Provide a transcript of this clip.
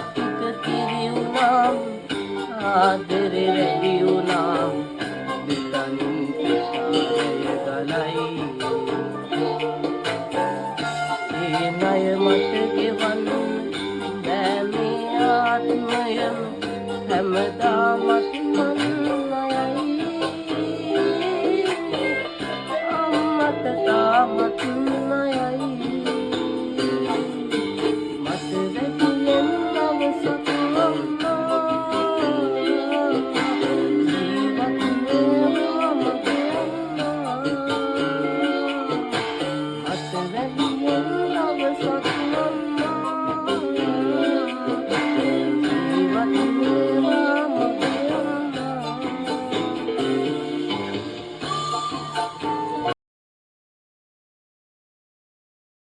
ටික කිරි වුණාම් ආදරේ වැඩි වුණාම් දෙතනින් ප්‍රසාරය ගලයි ඒ ණය මට ගෙවන්න